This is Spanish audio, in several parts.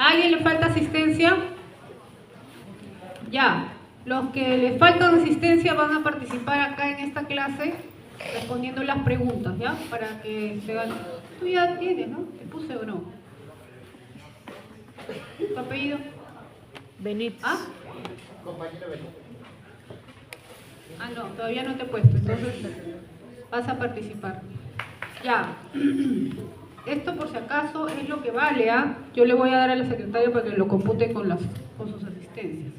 ¿A alguien le falta asistencia? Ya. Los que les faltan asistencia van a participar acá en esta clase respondiendo las preguntas, ¿ya? Para que se hagan... Tú ya tienes, ¿no? ¿Te puse o no? ¿Tu apellido? Benítez. ¿Ah? Ah, no, todavía no te he puesto, entonces vas a participar. Ya. Esto por si acaso es lo que vale, ¿ah? Yo le voy a dar a la secretaria para que lo compute con sus asistencias.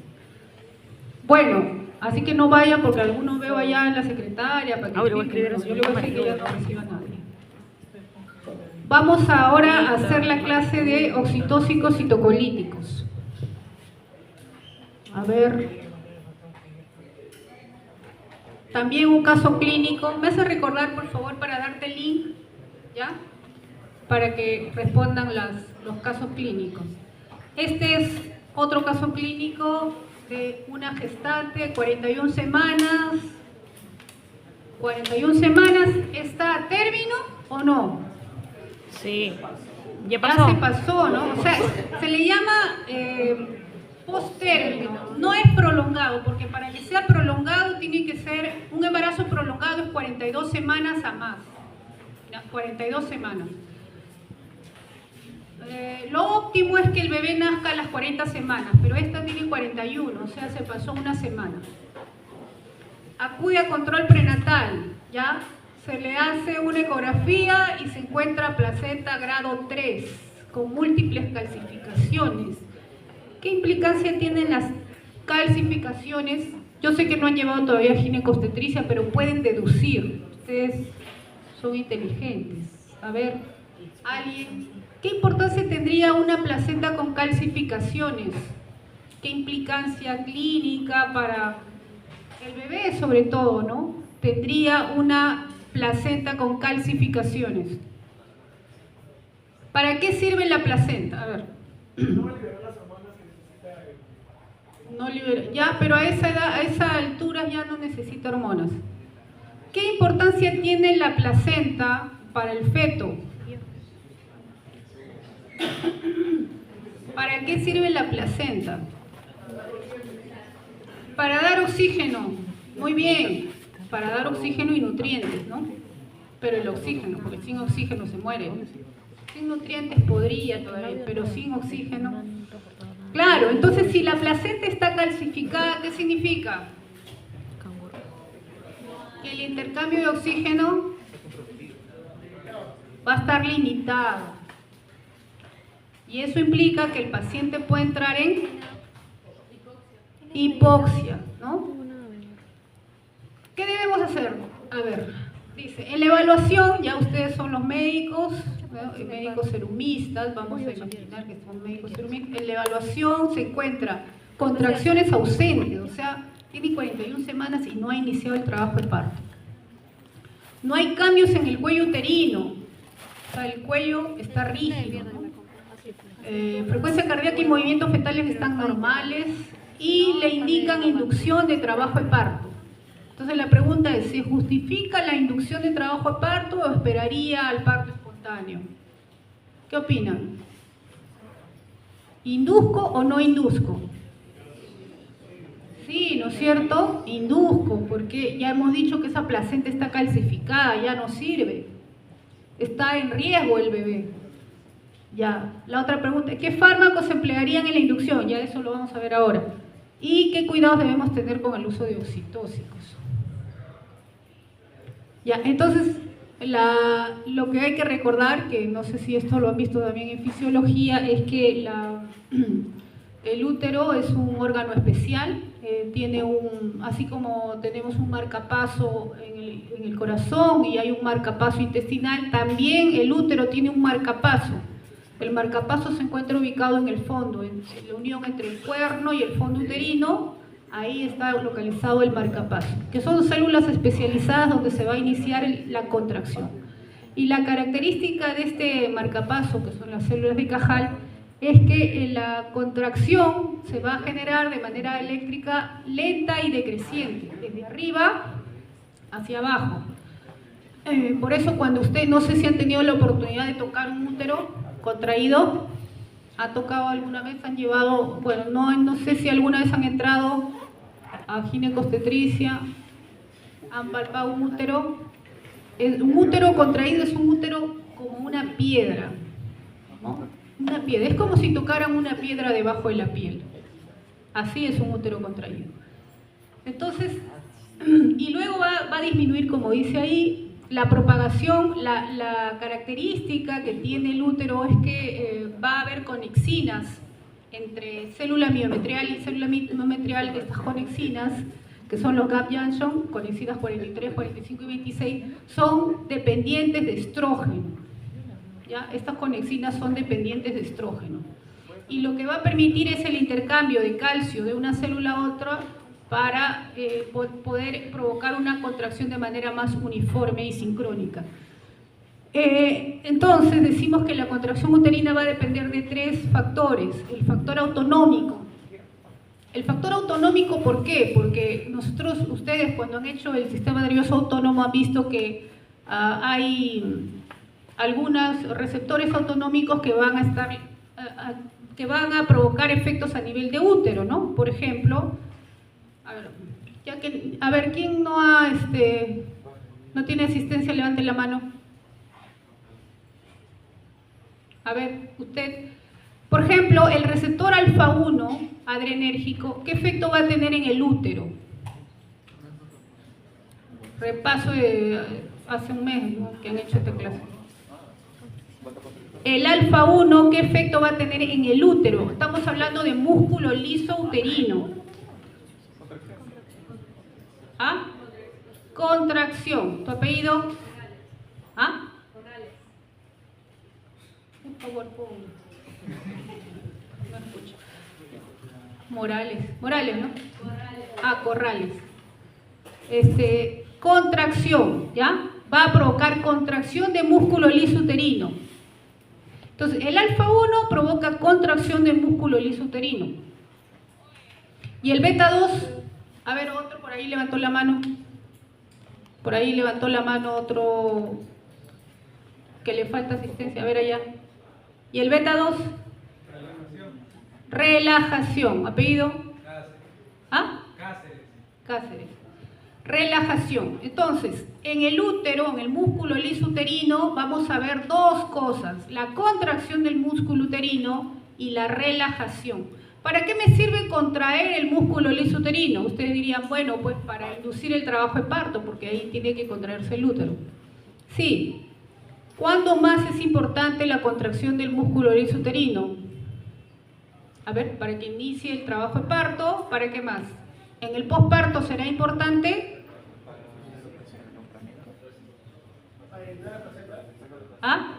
Bueno, así que no vaya porque algunos veo allá en la secretaria para que Le voy a escribir yo le voy a decir que ya no reciba a nadie. Vamos ahora a hacer la clase de oxitóxicos citocolíticos. A ver. También un caso clínico. ¿Me hace recordar, por favor, para darte el link? ¿Ya? Para que respondan los casos clínicos. Este es otro caso clínico de una gestante, 41 semanas. 41 semanas, ¿está a término o no? Sí. Ya pasó. Ya se pasó, ¿no? O sea, se le llama post-término. No es prolongado, porque para que sea prolongado tiene que ser, un embarazo prolongado es 42 semanas a más. 42 semanas. Lo óptimo es que el bebé nazca a las 40 semanas, pero esta tiene 41, o sea, se pasó una semana. Acude a control prenatal, ¿ya? Se le hace una ecografía y se encuentra placenta grado 3, con múltiples calcificaciones. ¿Qué implicancia tienen las calcificaciones? Yo sé que no han llevado todavía ginecobstetricia, pero pueden deducir. Ustedes son inteligentes. A ver, alguien... ¿Qué importancia tendría una placenta con calcificaciones? ¿Qué implicancia clínica para el bebé, sobre todo, ¿no? Tendría una placenta con calcificaciones. ¿Para qué sirve la placenta? A ver. No libera las hormonas que necesita. No libera. Ya, pero a esa edad, a esa altura ya no necesita hormonas. ¿Qué importancia tiene la placenta para el feto? ¿Para qué sirve la placenta? Para dar oxígeno. Muy bien. Para dar oxígeno y nutrientes, ¿no? Pero el oxígeno, porque sin oxígeno se muere. Sin nutrientes podría todavía, pero sin oxígeno. Claro, entonces si la placenta está calcificada, ¿qué significa? Que el intercambio de oxígeno va a estar limitado. Y eso implica que el paciente puede entrar en hipoxia, ¿no? ¿Qué debemos hacer? A ver, dice, en la evaluación, ya ustedes son los médicos, ¿no? Médicos serumistas, vamos a imaginar que son médicos serumistas. En la evaluación se encuentra contracciones ausentes, o sea, tiene 41 semanas y no ha iniciado el trabajo de parto. No hay cambios en el cuello uterino, o sea, el cuello está rígido, ¿no? Frecuencia cardíaca y movimientos fetales están normales y le indican inducción de trabajo de parto. Entonces la pregunta es, ¿se justifica la inducción de trabajo de parto o esperaría al parto espontáneo? ¿Qué opinan? ¿Induzco o no induzco? Sí, ¿no es cierto? Induzco, porque ya hemos dicho que esa placenta está calcificada, ya no sirve. Está en riesgo el bebé. Ya, la otra pregunta, ¿qué fármacos se emplearían en la inducción? Ya eso lo vamos a ver ahora. ¿Y qué cuidados debemos tener con el uso de oxitóxicos? Ya, entonces, lo que hay que recordar, que no sé si esto lo han visto también en fisiología, es que el útero es un órgano especial, tiene así como tenemos un marcapaso en el corazón y hay un marcapaso intestinal, también el útero tiene un marcapaso. El marcapaso se encuentra ubicado en el fondo, en la unión entre el cuerno y el fondo uterino. Ahí está localizado el marcapaso, que son células especializadas donde se va a iniciar la contracción. Y la característica de este marcapaso, que son las células de Cajal, es que la contracción se va a generar de manera eléctrica lenta y decreciente, desde arriba hacia abajo. Por eso cuando usted, no sé si han tenido la oportunidad de tocar un útero contraído, ¿Ha tocado alguna vez? ¿Han llevado, bueno, no sé si alguna vez han entrado a ginecobstetricia, han palpado un útero? Un útero contraído es un útero como una piedra, ¿no? Una piedra, es como si tocaran una piedra debajo de la piel. Así es un útero contraído. Entonces, y luego va a disminuir, como dice ahí, la propagación. La característica que tiene el útero es que va a haber conexinas entre célula miometrial y célula miometrial. Estas conexinas, que son los gap junction, conexinas 43, 45 y 26, son dependientes de estrógeno. ¿Ya? Estas conexinas son dependientes de estrógeno. Y lo que va a permitir es el intercambio de calcio de una célula a otra para poder provocar una contracción de manera más uniforme y sincrónica. Entonces decimos que la contracción uterina va a depender de 3 factores. El factor autonómico. El factor autonómico, ¿por qué? Porque ustedes cuando han hecho el sistema nervioso autónomo han visto que hay algunos receptores autonómicos que van a estar, que van a provocar efectos a nivel de útero, ¿no? Por ejemplo, a ver, ¿quién no tiene asistencia? Levante la mano. A ver, usted. Por ejemplo, el receptor alfa-1 adrenérgico, ¿qué efecto va a tener en el útero? Repaso de hace un mes, ¿no?, que han hecho esta clase. El alfa-1, ¿qué efecto va a tener en el útero? Estamos hablando de músculo liso uterino. ¿Ah? Contracción. ¿Tu apellido? ¿Ah? Por favor, no escucho. Morales, ¿no? Ah, Corrales. Contracción, ¿ya? Va a provocar contracción de músculo liso uterino. Entonces, el alfa-1 provoca contracción del músculo liso uterino. Y el beta-2, a ver, otro por ahí levantó la mano. Por ahí levantó la mano otro que le falta asistencia. A ver allá. ¿Y el beta-2? Relajación. ¿Apellido? ¿Ah? Cáceres. Relajación. Entonces, en el útero, en el músculo liso uterino, vamos a ver 2 cosas: la contracción del músculo uterino y la relajación. ¿Para qué me sirve contraer el músculo liso uterino? Ustedes dirían, bueno, pues para inducir el trabajo de parto, porque ahí tiene que contraerse el útero. Sí. ¿Cuándo más es importante la contracción del músculo liso uterino? A ver, para que inicie el trabajo de parto. ¿Para qué más? ¿En el posparto será importante? ¿Ah?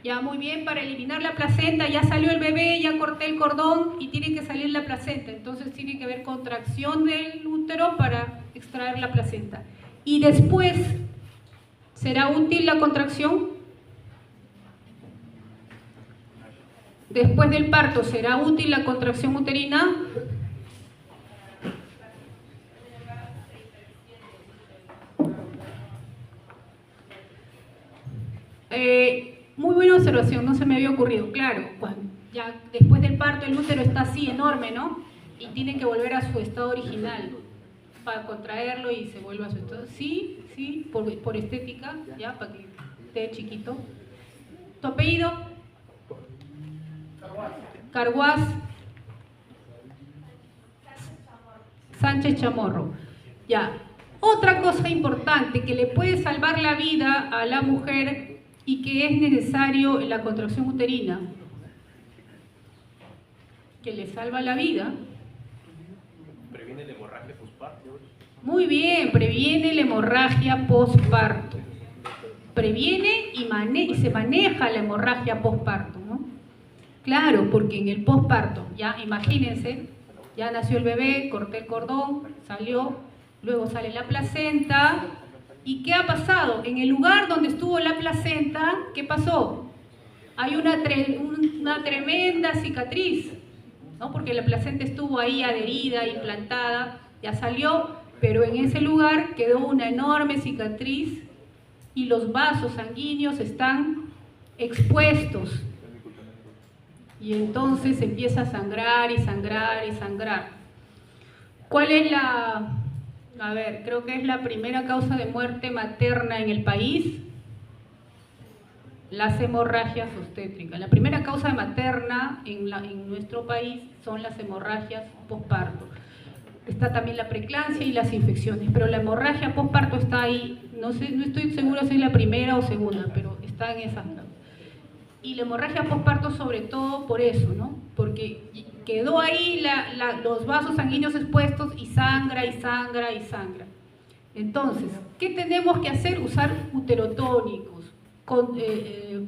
Ya, muy bien, para eliminar la placenta. Ya salió el bebé, ya corté el cordón y tiene que salir la placenta. Entonces tiene que haber contracción del útero para extraer la placenta. Y después, ¿será útil la contracción? Después del parto, ¿será útil la contracción uterina? Muy buena observación, no se me había ocurrido. Claro, ya después del parto el útero está así, enorme, ¿no? Y tiene que volver a su estado original para contraerlo y se vuelva a su estado. Sí, por estética, ya, para que esté chiquito. ¿Tu apellido? Carguás. Sánchez Chamorro. Ya. Otra cosa importante que le puede salvar la vida a la mujer y que es necesario en la contracción uterina, que le salva la vida. Previene la hemorragia postparto. Muy bien, previene la hemorragia postparto. Previene y se maneja la hemorragia postparto, ¿no? Claro, porque en el posparto, ya imagínense, ya nació el bebé, corté el cordón, salió, luego sale la placenta. ¿Y qué ha pasado? En el lugar donde estuvo la placenta, ¿qué pasó? Hay una tremenda cicatriz, ¿no? Porque la placenta estuvo ahí adherida, implantada, ya salió, pero en ese lugar quedó una enorme cicatriz y los vasos sanguíneos están expuestos. y entonces empieza a sangrar y sangrar y sangrar. ¿Cuál es la, a ver, creo que es la primera causa de muerte materna en el país? Las hemorragias obstétricas. La primera causa materna en nuestro país son las hemorragias posparto. Está también la preeclampsia y las infecciones, pero la hemorragia posparto está ahí, no sé, no estoy segura si es la primera o segunda, pero está en esas. Y la hemorragia posparto sobre todo por eso, ¿no? Porque quedó ahí los vasos sanguíneos expuestos y sangra y sangra y sangra. Entonces, ¿qué tenemos que hacer? Usar uterotónicos,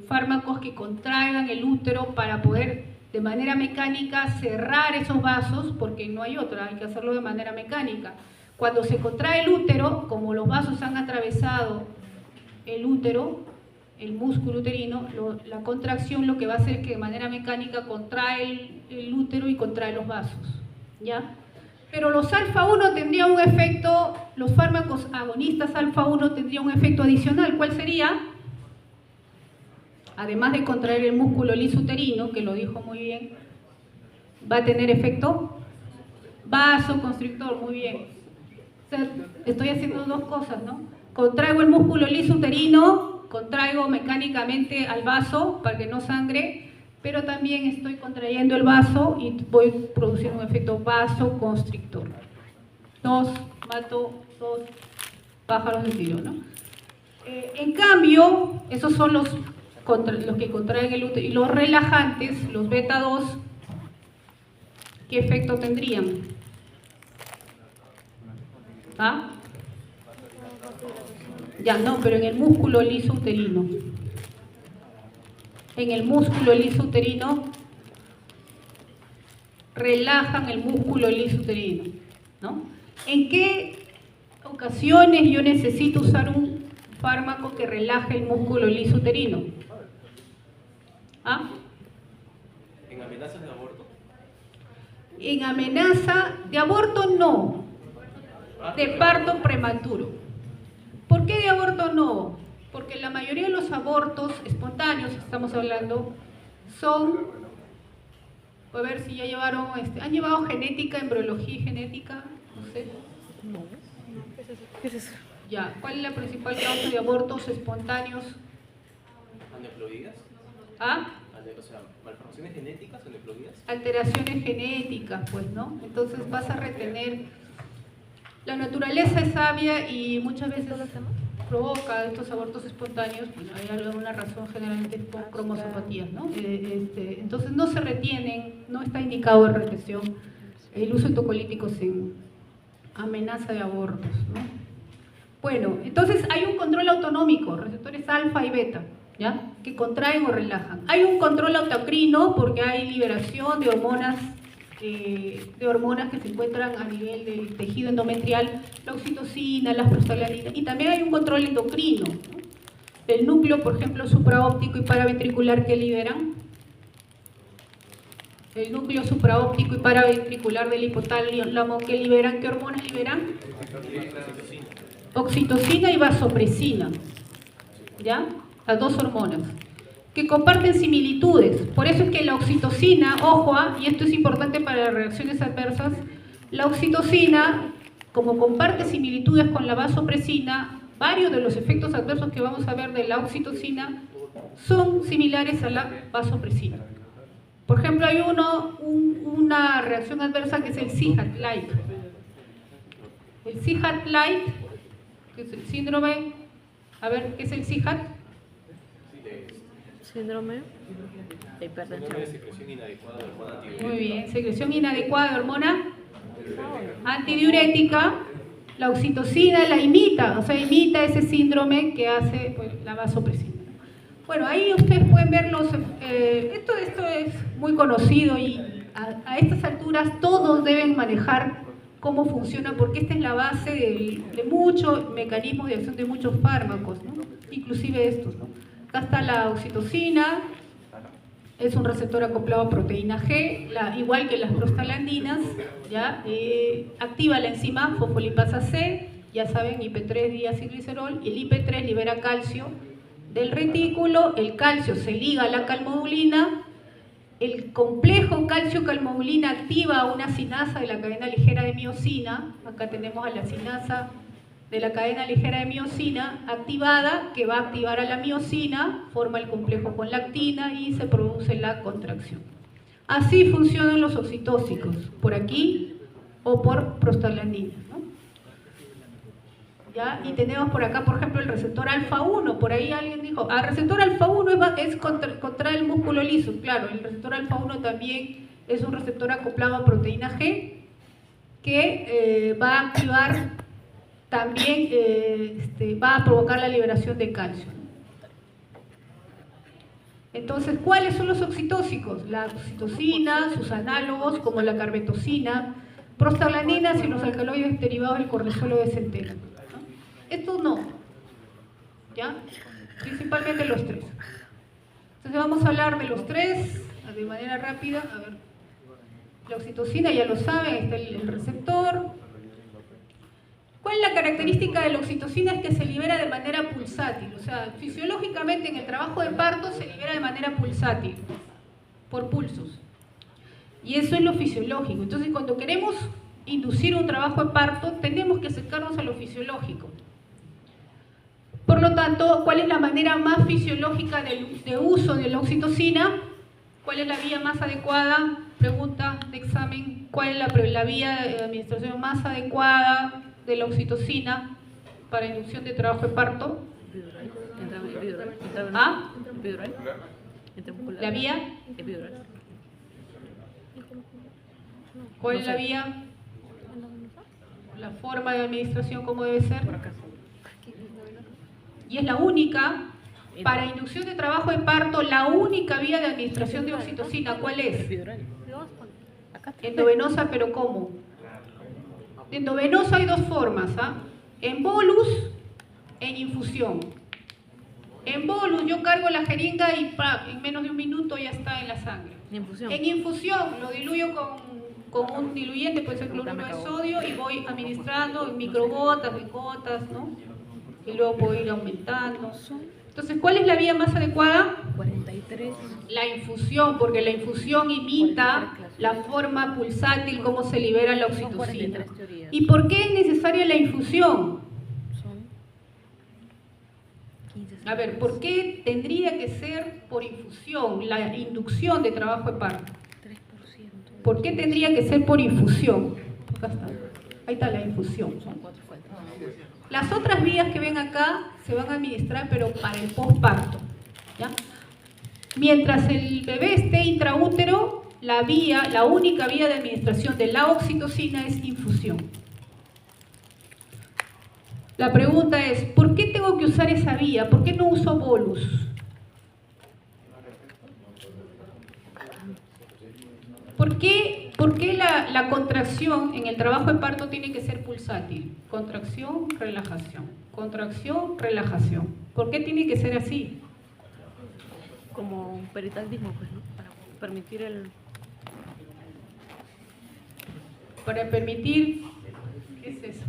fármacos que contraigan el útero para poder de manera mecánica cerrar esos vasos, porque no hay otra, hay que hacerlo de manera mecánica. Cuando se contrae el útero, como los vasos han atravesado el útero, el músculo uterino, la contracción lo que va a hacer es que de manera mecánica contrae el útero y contrae los vasos, ¿ya? Pero los alfa-1 tendrían un efecto, los fármacos agonistas alfa-1 tendrían un efecto adicional. ¿Cuál sería? Además de contraer el músculo liso uterino, que lo dijo muy bien, va a tener efecto vasoconstrictor, muy bien. O sea, estoy haciendo dos cosas, ¿no? Contraigo el músculo liso uterino, contraigo mecánicamente al vaso para que no sangre, pero también estoy contrayendo el vaso y voy produciendo un efecto vasoconstrictor. Mato dos pájaros de tiro, ¿no? En cambio, esos son los que contraen el útero. Y los relajantes, los beta 2, ¿qué efecto tendrían? ¿Ah? Ya, no, pero en el músculo liso uterino. En el músculo liso uterino relajan el músculo liso uterino, ¿no? ¿En qué ocasiones yo necesito usar un fármaco que relaje el músculo liso uterino? ¿Ah? ¿En amenazas de aborto? En amenaza de aborto no, de parto prematuro. ¿Por qué de aborto no? Porque la mayoría de los abortos espontáneos, estamos hablando, son, a ver si ya llevaron, ¿han llevado genética, embriología y genética? No sé. ¿Qué es eso? Ya, ¿cuál es la principal causa de abortos espontáneos? ¿Aneuploidías? ¿Ah? O sea, ¿malformaciones genéticas o aneuploidías? Alteraciones genéticas, pues, ¿no? Entonces vas a retener. La naturaleza es sabia y muchas veces provoca estos abortos espontáneos, pues hay alguna razón, generalmente por cromosopatías, ¿no? Entonces no se retienen, no está indicado en retención el uso de tocolíticos en amenaza de abortos, ¿no? Bueno, entonces hay un control autonómico, receptores alfa y beta, ¿ya? Que contraen o relajan. Hay un control autocrino porque hay liberación de hormonas que se encuentran a nivel del tejido endometrial, la oxitocina, las prostaglandinas, y también hay un control endocrino, ¿no? El núcleo, por ejemplo, supraóptico y paraventricular que liberan. El núcleo supraóptico y paraventricular del hipotálamo que liberan, ¿qué hormonas liberan? Oxitocina y vasopresina, ¿ya? Las dos hormonas que comparten similitudes. Por eso es que la oxitocina, ojo, y esto es importante para las reacciones adversas, la oxitocina, como comparte similitudes con la vasopresina, varios de los efectos adversos que vamos a ver de la oxitocina son similares a la vasopresina. Por ejemplo, hay una reacción adversa que es el CIHAT-LIKE. El CIHAT-LIKE, que es el síndrome, a ver, ¿qué es el CIHAT? Síndrome de hipertensión. Síndrome de secreción inadecuada de hormona antidiurética. Muy bien, secreción inadecuada de hormona antidiurética. La oxitocina la imita, o sea, imita ese síndrome que hace, pues, la vasopresina. Bueno, ahí ustedes pueden ver esto es muy conocido y a estas alturas todos deben manejar cómo funciona, porque esta es la base de muchos mecanismos de acción de muchos fármacos, ¿no? Inclusive estos, ¿no? Acá está la oxitocina, es un receptor acoplado a proteína G, igual que las prostaglandinas, ¿ya? Activa la enzima fosfolipasa C, ya saben, IP3 diacilglicerol, y el IP3 libera calcio del retículo, el calcio se liga a la calmodulina, el complejo calcio-calmodulina activa una sinasa de la cadena ligera de miosina. Acá tenemos a la sinasa de la cadena ligera de miosina activada, que va a activar a la miosina, forma el complejo con lactina y se produce la contracción. Así funcionan los oxitóxicos, por aquí o por prostaglandina, ¿no? ¿Ya? Y tenemos por acá, por ejemplo, el receptor alfa-1. Por ahí alguien dijo, el receptor alfa-1 es contra el músculo liso. Claro, el receptor alfa-1 también es un receptor acoplado a proteína G que va a activar también, va a provocar la liberación de calcio. Entonces, ¿cuáles son los oxitóxicos? La oxitocina, sus análogos como la carbetocina, prostaglandinas y los alcaloides derivados del cortisolo de centeno. Estos no, ¿ya? Principalmente los tres. Entonces vamos a hablar de los tres de manera rápida. A ver, la oxitocina ya lo saben, está el receptor. ¿Cuál es la característica de la oxitocina? Es que se libera de manera pulsátil, o sea, fisiológicamente en el trabajo de parto se libera de manera pulsátil, por pulsos. Y eso es lo fisiológico. Entonces, cuando queremos inducir un trabajo de parto, tenemos que acercarnos a lo fisiológico. Por lo tanto, ¿cuál es la manera más fisiológica de uso de la oxitocina? ¿Cuál es la vía más adecuada? Pregunta de examen, ¿cuál es la vía de administración más adecuada de la oxitocina para inducción de trabajo de parto? ¿Ah? ¿La vía? ¿Cuál es la vía? ¿La forma de administración cómo debe ser? Y es la única, para inducción de trabajo de parto, la única vía de administración de oxitocina, ¿cuál es? Endovenosa, pero ¿cómo? Endovenosa hay dos formas, ¿ah? En bolus, en infusión. En bolus yo cargo la jeringa y en menos de un minuto ya está en la sangre. En infusión lo diluyo con un diluyente, puede ser cloruro de sodio, y voy administrando en microgotas, en gotas, ¿no? Y luego puedo ir aumentando. Entonces, ¿cuál es la vía más adecuada? 43. La infusión, porque la infusión imita la forma pulsátil, cómo se libera la oxitocina. ¿Y por qué es necesaria la infusión? A ver, ¿por qué tendría que ser por infusión la inducción de trabajo de parto? ¿Por qué tendría que ser por infusión? Acá está. Ahí está la infusión. Las otras vías que ven acá se van a administrar, pero para el posparto, ¿ya? Mientras el bebé esté intraútero, la única vía de administración de la oxitocina es infusión. La pregunta es, ¿por qué tengo que usar esa vía? ¿Por qué no uso bolus? ¿Por qué la contracción en el trabajo de parto tiene que ser pulsátil? Contracción, relajación. Contracción, relajación. ¿Por qué tiene que ser así? Como un peritaldismo, pues, ¿no? Para permitir el... Para permitir... ¿Qué es eso?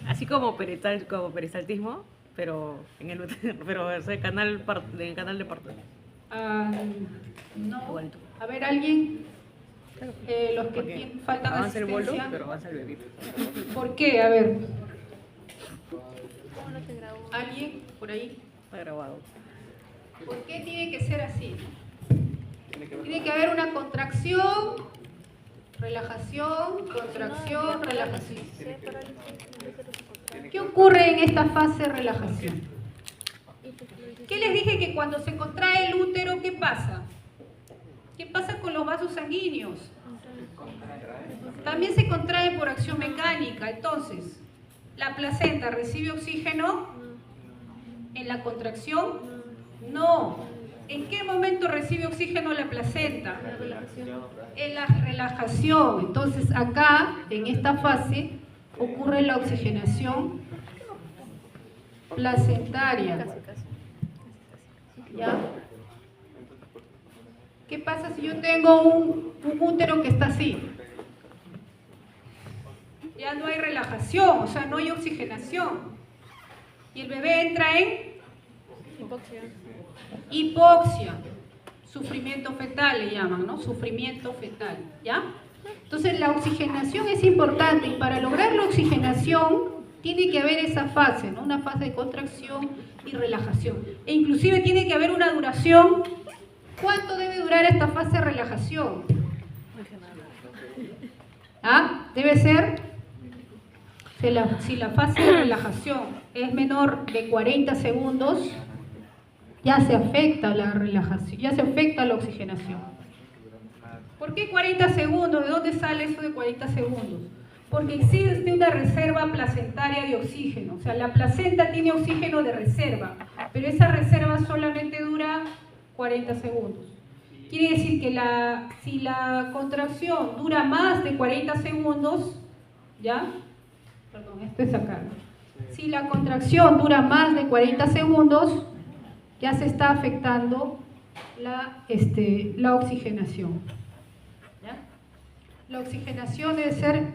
Así como peristaltismo, pero en el canal de parto. No. Igualito. A ver, alguien... los que Porque faltan avanza el bolo, asistencia. pero avanza el bebé. ¿Por qué? A ver. ¿Alguien por ahí? Está grabado. ¿Por qué tiene que ser así? Tiene que haber una contracción, relajación, contracción, relajación. ¿Qué ocurre en esta fase de relajación? ¿Qué les dije? Que cuando se contrae el útero, ¿qué pasa? ¿Qué pasa con los vasos sanguíneos? También se contraen por acción mecánica. Entonces, ¿la placenta recibe oxígeno en la contracción? No. ¿En qué momento recibe oxígeno la placenta? En la relajación. Entonces, acá, en esta fase, ocurre la oxigenación placentaria. ¿Ya? ¿Qué pasa si yo tengo un útero que está así? Ya no hay relajación, o sea, no hay oxigenación. Y el bebé entra en hipoxia. Sufrimiento fetal le llaman, ¿no? Sufrimiento fetal, ¿ya? Entonces la oxigenación es importante y para lograr la oxigenación tiene que haber esa fase, ¿no? Una fase de contracción y relajación. E inclusive tiene que haber una duración. ¿Cuánto debe durar esta fase de relajación? ¿Ah? Debe ser, si la fase de relajación es menor de 40 segundos, ya se afecta la relajación, ya se afecta la oxigenación. ¿Por qué 40 segundos? ¿De dónde sale eso de 40 segundos? Porque existe una reserva placentaria de oxígeno, o sea, la placenta tiene oxígeno de reserva, pero esa reserva solamente dura 40 segundos. Quiere decir que si la contracción dura más de 40 segundos, ¿ya? Perdón, esto es acá, ¿no? Si la contracción dura más de 40 segundos, ya se está afectando la oxigenación. ¿Ya? La oxigenación debe ser,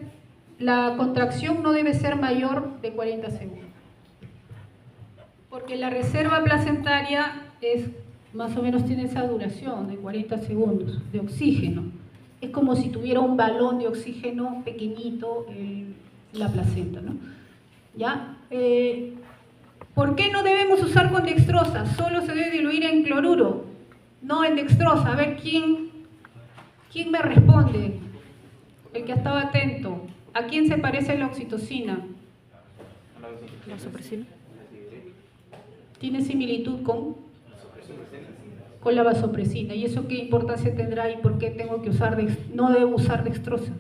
la contracción no debe ser mayor de 40 segundos. Porque la reserva placentaria es, más o menos tiene esa duración de 40 segundos de oxígeno. Es como si tuviera un balón de oxígeno pequeñito la placenta, ¿no? ¿Ya? ¿Por qué no debemos usar con dextrosa? Solo se debe diluir en cloruro, no en dextrosa. A ver, ¿quién me responde? El que estaba atento. ¿A quién se parece la oxitocina? La vasopresina. ¿Tiene similitud con la vasopresina? ¿Y eso qué importancia tendrá y por qué tengo que usar no debo usar dextrosa?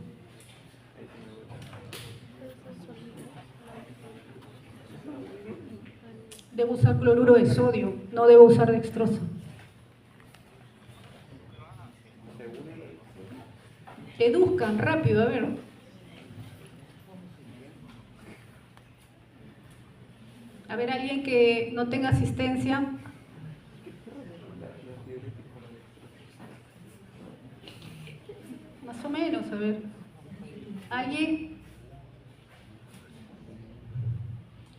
Debo usar cloruro de sodio, no debo usar dextrosa. Deduzcan rápido, a ver. A ver, alguien que no tenga asistencia. Más o menos, a ver. ¿Alguien?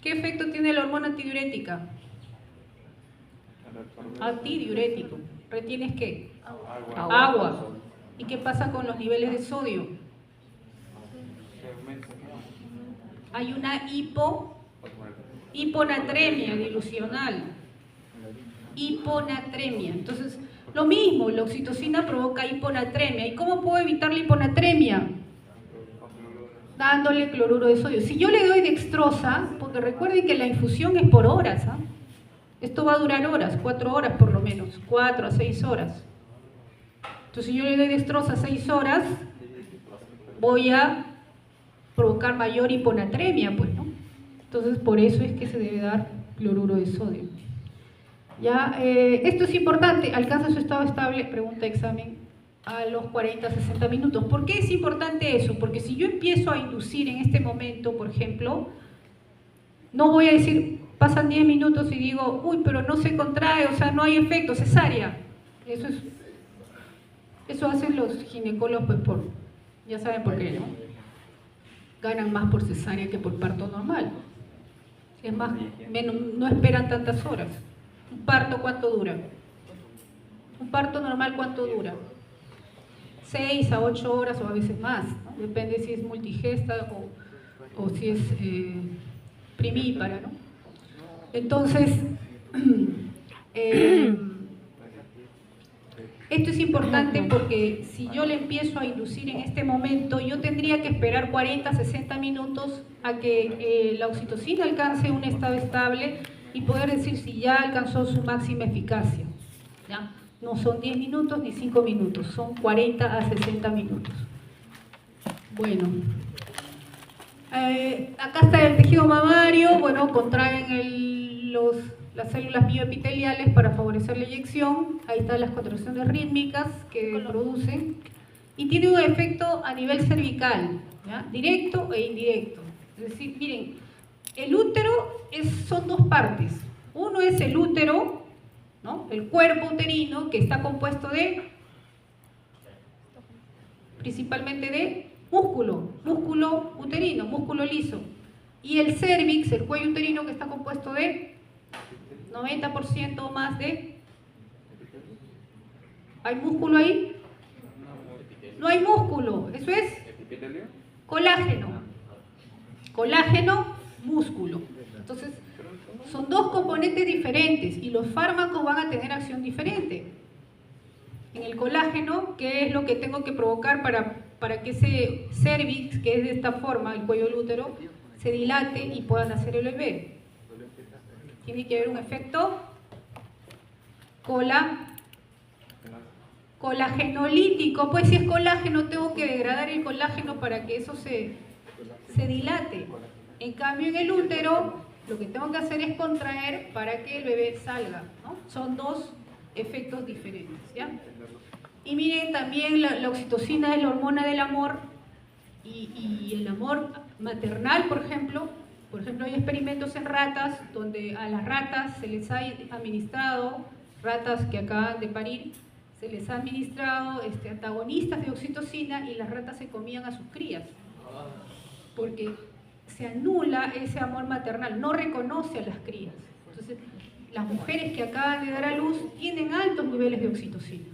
¿Qué efecto tiene la hormona antidiurética? Antidiurético. ¿Retienes qué? Agua. ¿Y qué pasa con los niveles de sodio? Hay una hiponatremia dilucional. Hiponatremia. Entonces, lo mismo, la oxitocina provoca hiponatremia. ¿Y cómo puedo evitar la hiponatremia? Dándole cloruro de sodio. Si yo le doy dextrosa, porque recuerden que la infusión es por horas, ¿ah? Esto va a durar horas, 4 horas por lo menos, 4 a 6 horas. Entonces, si yo le doy dextrosa 6 horas, voy a provocar mayor hiponatremia, pues, ¿no? Entonces, por eso es que se debe dar cloruro de sodio. Ya, esto es importante, alcanza su estado estable, pregunta de examen, a los 40, 60 minutos. ¿Por qué es importante eso? Porque si yo empiezo a inducir en este momento, por ejemplo, no voy a decir, pasan 10 minutos y digo, uy, pero no se contrae, o sea, no hay efecto, cesárea. Eso hacen los ginecólogos, pues, ya saben por qué, ¿no? Ganan más por cesárea que por parto normal. Es más, no esperan tantas horas. ¿Un parto cuánto dura? ¿Un parto normal cuánto dura? 6 a 8 horas o a veces más, ¿no? Depende si es multigesta o si es primípara, ¿no? Entonces, esto es importante porque si yo le empiezo a inducir en este momento, yo tendría que esperar 40, 60 minutos a que la oxitocina alcance un estado estable y poder decir si ya alcanzó su máxima eficacia, ¿ya? No son 10 minutos ni 5 minutos, son 40 a 60 minutos. Bueno, acá está el tejido mamario, bueno, contraen las células mioepiteliales para favorecer la eyección, ahí están las contracciones rítmicas que producen, y tiene un efecto a nivel cervical, ¿ya? Directo e indirecto. Es decir, miren, el útero son dos partes. Uno es el útero, ¿no? El cuerpo uterino, que está compuesto principalmente de músculo uterino, músculo liso. Y el cérvix, el cuello uterino, que está compuesto de 90% o más de ¿Hay músculo ahí? No hay músculo, eso es colágeno. Colágeno, músculo. Entonces, son dos componentes diferentes y los fármacos van a tener acción diferente. En el colágeno, ¿qué es lo que tengo que provocar para que ese cervix, que es de esta forma, el cuello del útero, se dilate y pueda nacer el bebé? Tiene que haber un efecto colagenolítico. Pues si es colágeno, tengo que degradar el colágeno para que eso se dilate. En cambio, en el útero, lo que tengo que hacer es contraer para que el bebé salga, ¿no? Son dos efectos diferentes, ¿ya? Y miren, también la oxitocina es la hormona del amor y el amor maternal, por ejemplo, hay experimentos en ratas donde a las ratas se les ha administrado, ratas que acaban de parir, se les ha administrado antagonistas de oxitocina y las ratas se comían a sus crías, porque se anula ese amor maternal, no reconoce a las crías. Entonces, las mujeres que acaban de dar a luz tienen altos niveles de oxitocina.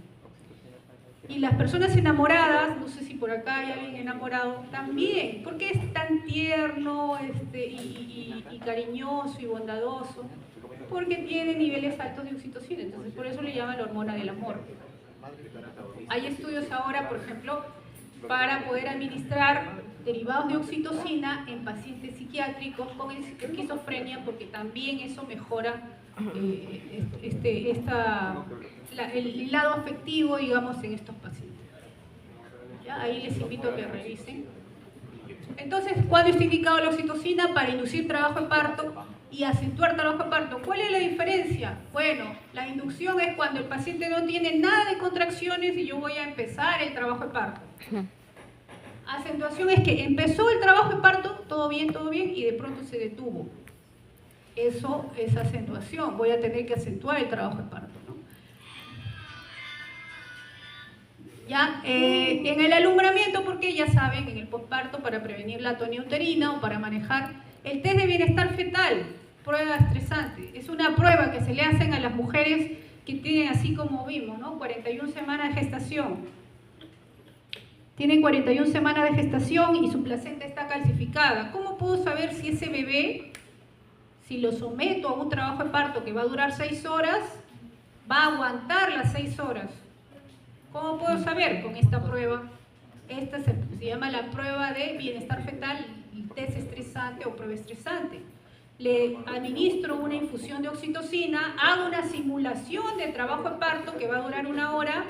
Y las personas enamoradas, no sé si por acá hay alguien enamorado, también, porque es tan tierno y cariñoso y bondadoso, porque tiene niveles altos de oxitocina, entonces por eso le llaman la hormona del amor. Hay estudios ahora, por ejemplo, para poder administrar derivados de oxitocina en pacientes psiquiátricos con esquizofrenia, porque también eso mejora el lado afectivo, digamos, en estos pacientes. ¿Ya? Ahí les invito a que revisen. Entonces, ¿cuándo está indicado la oxitocina? Para inducir trabajo de parto y acentuar trabajo de parto. ¿Cuál es la diferencia? Bueno, la inducción es cuando el paciente no tiene nada de contracciones y yo voy a empezar el trabajo de parto. Acentuación es que empezó el trabajo de parto, todo bien, y de pronto se detuvo. Eso es acentuación, voy a tener que acentuar el trabajo de parto, ¿no? Ya, en el alumbramiento, porque ya saben, en el posparto, para prevenir la atonía uterina o para manejar el test de bienestar fetal, prueba estresante. Es una prueba que se le hacen a las mujeres que tienen, así como vimos, ¿no? 41 semanas de gestación. Tienen 41 semanas de gestación y su placenta está calcificada. ¿Cómo puedo saber si ese bebé, si lo someto a un trabajo de parto que va a durar 6 horas, va a aguantar las 6 horas? ¿Cómo puedo saber? Con esta prueba. Esta se llama la prueba de bienestar fetal, test estresante o prueba estresante. Le administro una infusión de oxitocina, hago una simulación de trabajo de parto que va a durar 1 hora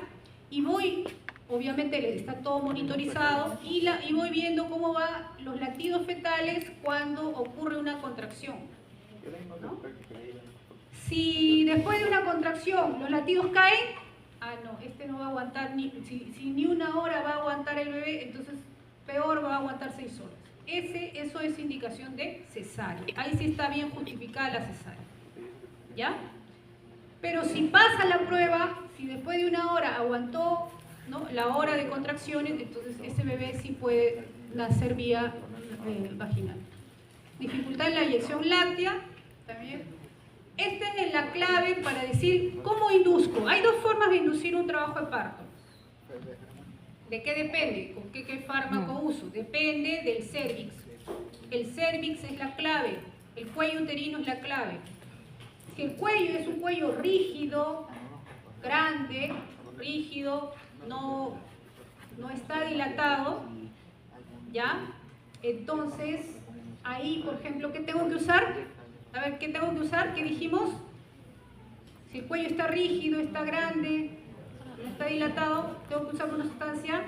y voy, obviamente está todo monitorizado, y voy viendo cómo van los latidos fetales cuando ocurre una contracción, ¿no? Si después de una contracción los latidos caen, no, no va a aguantar, si ni 1 hora va a aguantar el bebé, entonces peor, va a aguantar 6 horas. Eso es indicación de cesárea. Ahí sí está bien justificada la cesárea, ¿ya? Pero si pasa la prueba, si después de 1 hora aguantó, ¿no?, la hora de contracciones, entonces ese bebé sí puede nacer vía vaginal. Dificultad en la eyección láctea, también. Esta es la clave para decir cómo induzco. Hay 2 formas de inducir un trabajo de parto. ¿De qué depende? ¿Con qué fármaco uso? Depende del cérvix. El cérvix es la clave. El cuello uterino es la clave. Si el cuello es un cuello rígido, grande, rígido, no está dilatado, ¿ya? Entonces, ahí, por ejemplo, ¿qué tengo que usar? A ver, ¿qué tengo que usar? ¿Qué dijimos? Si el cuello está rígido, está grande, no está dilatado, tengo que usar una sustancia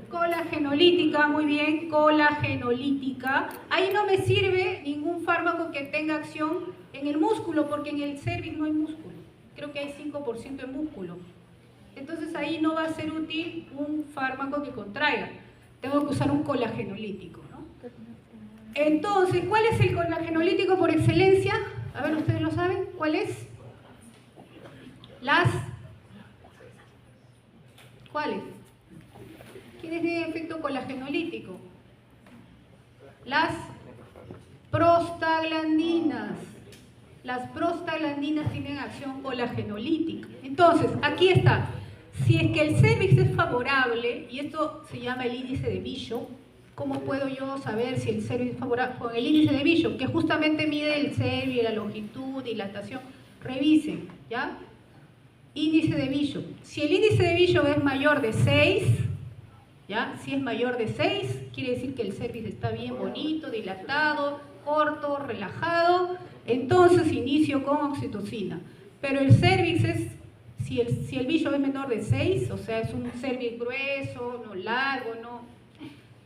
colagenolítica, muy bien, colagenolítica. Ahí no me sirve ningún fármaco que tenga acción en el músculo, porque en el cérvix no hay músculo. Creo que hay 5% de músculo. Entonces ahí no va a ser útil un fármaco que contraiga. Tengo que usar un colagenolítico, ¿no? Entonces, ¿cuál es el colagenolítico por excelencia? A ver, ¿ustedes lo saben? ¿Cuál es? ¿Cuáles? ¿Quiénes tienen efecto colagenolítico? Las prostaglandinas. Las prostaglandinas tienen acción colagenolítica. Entonces, aquí está. Si es que el cervix es favorable, y esto se llama el índice de Bishop, ¿cómo puedo yo saber si el cervix es favorable? Con el índice de Bishop, que justamente mide el cervix, la longitud, dilatación. Revisen, ¿ya? Índice de Bishop. Si el índice de Bishop es mayor de 6, ¿ya? Si es mayor de 6, quiere decir que el cervix está bien bonito, dilatado, corto, relajado. Entonces inicio con oxitocina. Pero el cervix es, si el Bishop es menor de 6, o sea, es un cervix grueso, no largo,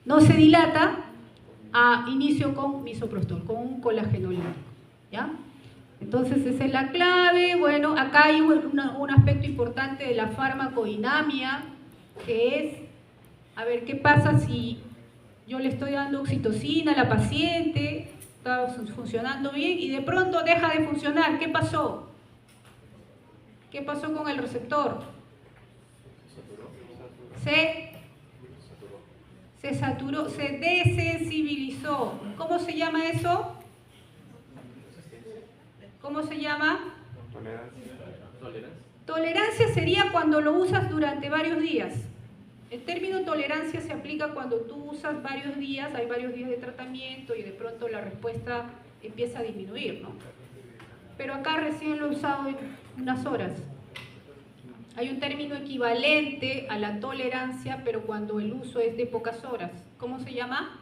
no se dilata, inicio con misoprostol, con un colágeno, ¿ya? Entonces esa es la clave. Bueno, acá hay un aspecto importante de la farmacodinamia, que es, a ver, ¿qué pasa si yo le estoy dando oxitocina a la paciente, está funcionando bien, y de pronto deja de funcionar? ¿Qué pasó? ¿Qué pasó con el receptor? Se saturó, se desensibilizó. ¿Cómo se llama eso? ¿Cómo se llama? ¿Tolerancia? Tolerancia sería cuando lo usas durante varios días. El término tolerancia se aplica cuando tú usas varios días, hay varios días de tratamiento y de pronto la respuesta empieza a disminuir, ¿no? Pero acá recién lo he usado en unas horas. Hay un término equivalente a la tolerancia, pero cuando el uso es de pocas horas. ¿Cómo se llama?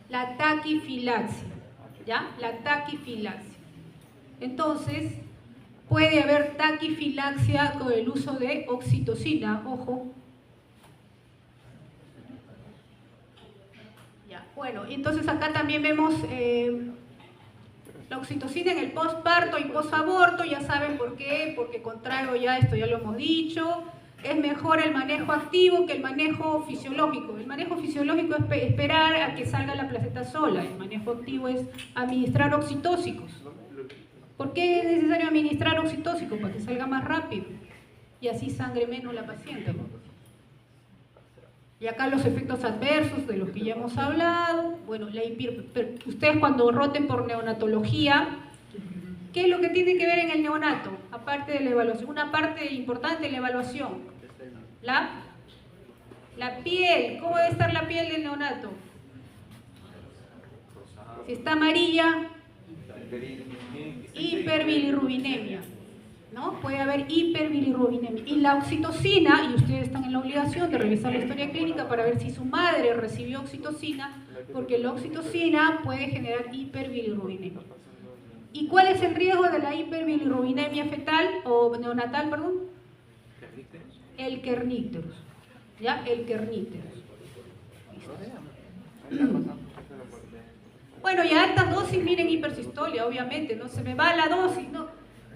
La taquifilaxia, ¿ya? La taquifilaxia. Entonces, puede haber taquifilaxia con el uso de oxitocina, ojo. Ya, bueno, entonces acá también vemos la oxitocina en el postparto y posaborto. Ya saben por qué, porque contrario ya esto ya lo hemos dicho. Es mejor el manejo activo que el manejo fisiológico. El manejo fisiológico es esperar a que salga la placenta sola. El manejo activo es administrar oxitóxicos. ¿Por qué es necesario administrar oxitóxicos? Para que salga más rápido y así sangre menos la paciente, ¿no? Y acá los efectos adversos de los que ya hemos hablado. Bueno, ustedes cuando roten por neonatología, ¿qué es lo que tiene que ver en el neonato? Aparte de la evaluación, una parte importante de la evaluación. La piel. ¿Cómo debe estar la piel del neonato? Si está amarilla, hiperbilirrubinemia, ¿no? Puede haber hiperbilirrubinemia. Y la oxitocina, y ustedes están en la obligación de revisar la historia clínica para ver si su madre recibió oxitocina, porque la oxitocina puede generar hiperbilirrubinemia. ¿Y cuál es el riesgo de la hiperbilirrubinemia fetal o neonatal, perdón? El kernícterus, ¿ya? El kernícterus. Bueno, y a altas dosis, miren, hipersistolia, obviamente, no se me va la dosis, ¿no?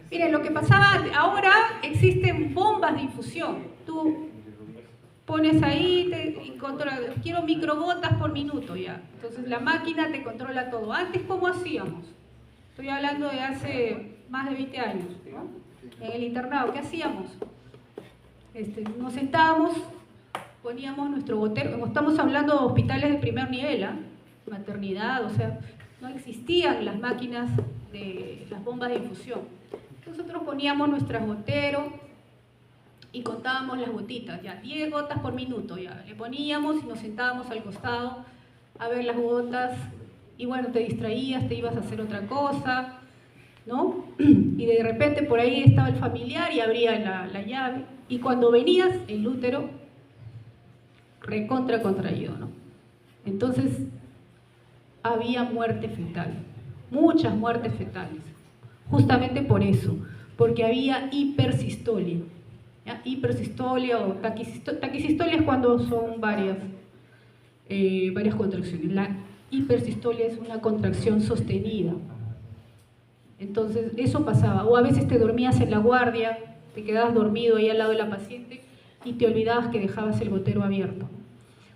Miren, lo que pasaba antes, ahora existen bombas de infusión. Tú pones ahí y controla, quiero microgotas por minuto ya. Entonces la máquina te controla todo. Antes, ¿cómo hacíamos? Estoy hablando de hace más de 20 años, ¿no? En el internado, ¿qué hacíamos? Nos sentábamos, poníamos nuestro gotero, como estamos hablando de hospitales de primer nivel, ¿ah? Maternidad, o sea, no existían las máquinas de las bombas de infusión. Nosotros poníamos nuestras goteros y contábamos las gotitas, ya 10 gotas por minuto, ya le poníamos y nos sentábamos al costado a ver las gotas y bueno, te distraías, te ibas a hacer otra cosa, ¿no? Y de repente por ahí estaba el familiar y abría la llave y cuando venías el útero recontra contraído, ¿no? Entonces había muerte fetal, muchas muertes fetales, justamente por eso, porque había hipersistolia, ¿ya? Hipersistolia o taquisistolia es cuando son varias contracciones. La hipersistolia es una contracción sostenida. Entonces eso pasaba, o a veces te dormías en la guardia, te quedabas dormido ahí al lado de la paciente y te olvidabas que dejabas el gotero abierto.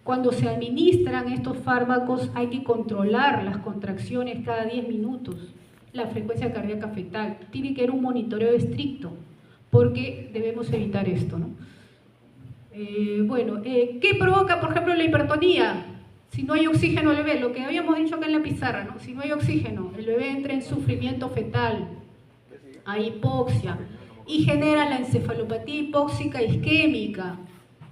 Cuando se administran estos fármacos hay que controlar las contracciones cada 10 minutos, la frecuencia cardíaca fetal. Tiene que haber un monitoreo estricto porque debemos evitar esto, ¿no? ¿Qué provoca, por ejemplo, la hipertonía? Si no hay oxígeno al bebé, lo que habíamos dicho acá en la pizarra, ¿no? Si no hay oxígeno, el bebé entra en sufrimiento fetal, a hipoxia, y genera la encefalopatía hipóxica isquémica.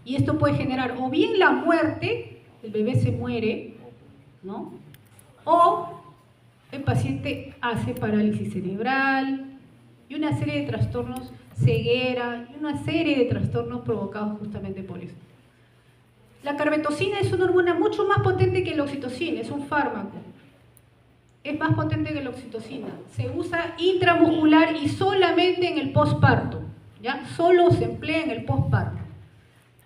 Y esto puede generar o bien la muerte, el bebé se muere, ¿no? O el paciente hace parálisis cerebral y una serie de trastornos, ceguera y una serie de trastornos provocados justamente por esto. La carbetocina es una hormona mucho más potente que la oxitocina, es un fármaco. Es más potente que la oxitocina. Se usa intramuscular y solamente en el posparto, ¿ya? Solo se emplea en el posparto.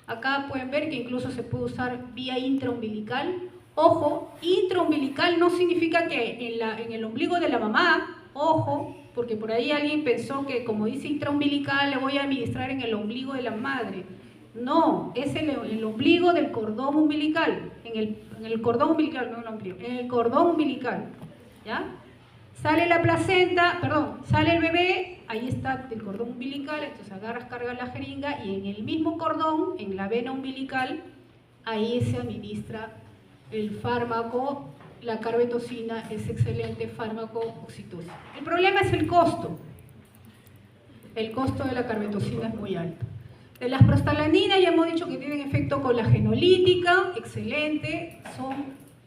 Acá pueden ver que incluso se puede usar vía intraumbilical. Ojo, intraumbilical no significa que en el ombligo de la mamá, ojo, porque por ahí alguien pensó que como dice intraumbilical le voy a administrar en el ombligo de la madre. No, es el ombligo del cordón umbilical, en el cordón umbilical, no en el ombligo, en el cordón umbilical, ¿ya? Sale la placenta, perdón, sale el bebé, ahí está el cordón umbilical, entonces agarras, cargas la jeringa y en el mismo cordón, en la vena umbilical, ahí se administra el fármaco. La carbetocina es excelente fármaco oxitocina. El problema es el costo. El costo de la carbetocina es muy alto. De las prostaglandinas ya hemos dicho que tienen efecto colagenolítica, excelente,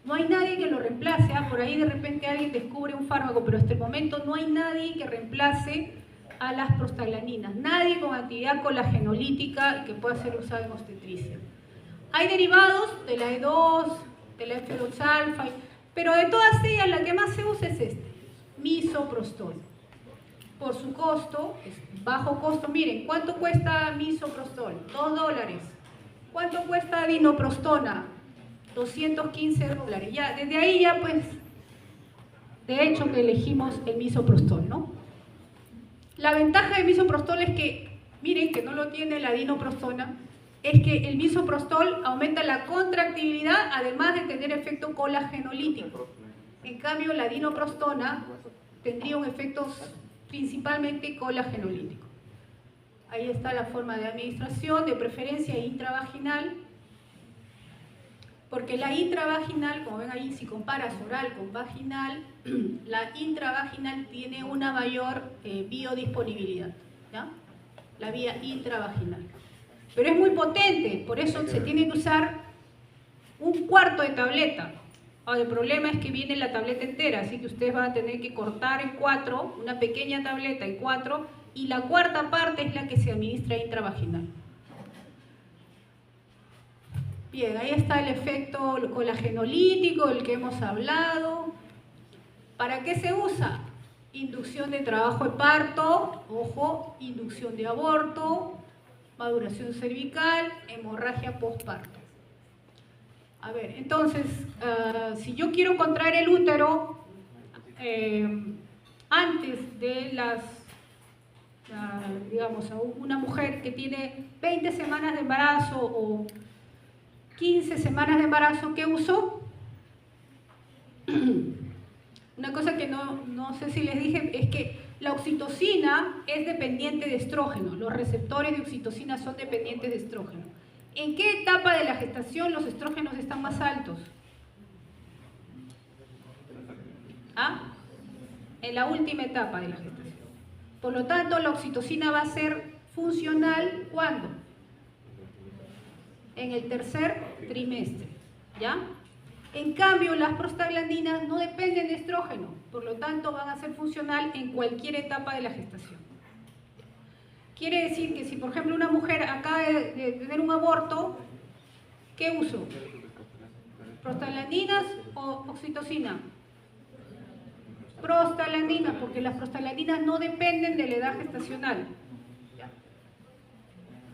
no hay nadie que lo reemplace, por ahí de repente alguien descubre un fármaco, pero hasta el momento no hay nadie que reemplace a las prostaglandinas, nadie con actividad colagenolítica que pueda ser usada en obstetricia. Hay derivados de la E2, de la F2-alfa, pero de todas ellas la que más se usa es misoprostol. Por su costo, es bajo costo. Miren, ¿cuánto cuesta misoprostol? $2. ¿Cuánto cuesta dinoprostona? $215. Ya, desde ahí ya pues, de hecho que elegimos el misoprostol, ¿no? La ventaja del misoprostol es que, miren que no lo tiene la dinoprostona, es que el misoprostol aumenta la contractibilidad además de tener efecto colagenolítico. En cambio, la dinoprostona tendría un efecto principalmente colagenolítico. Ahí está la forma de administración, de preferencia intravaginal, porque la intravaginal, como ven ahí, si comparas oral con vaginal, la intravaginal tiene una mayor biodisponibilidad, ¿ya? La vía intravaginal. Pero es muy potente, por eso se tiene que usar 1/4 de tableta. El problema es que viene la tableta entera, así que ustedes van a tener que cortar en 4, una pequeña tableta en 4, y la 1/4 parte es la que se administra intravaginal. Bien, ahí está el efecto colagenolítico del que hemos hablado. ¿Para qué se usa? Inducción de trabajo de parto, ojo, inducción de aborto, maduración cervical, hemorragia postparto. A ver, entonces, si yo quiero contraer el útero antes de digamos, a una mujer que tiene 20 semanas de embarazo o 15 semanas de embarazo, ¿qué uso? Una cosa que no sé si les dije es que la oxitocina es dependiente de estrógeno. Los receptores de oxitocina son dependientes de estrógeno. ¿En qué etapa de la gestación los estrógenos están más altos? En la última etapa de la gestación. Por lo tanto, la oxitocina va a ser funcional, ¿cuándo? En el tercer trimestre, ¿ya? En cambio, las prostaglandinas no dependen de estrógeno, por lo tanto van a ser funcional en cualquier etapa de la gestación. Quiere decir que si, por ejemplo, una mujer acaba de tener un aborto, ¿qué uso? ¿Prostaglandinas o oxitocina? Prostaglandinas, porque las prostaglandinas no dependen de la edad gestacional.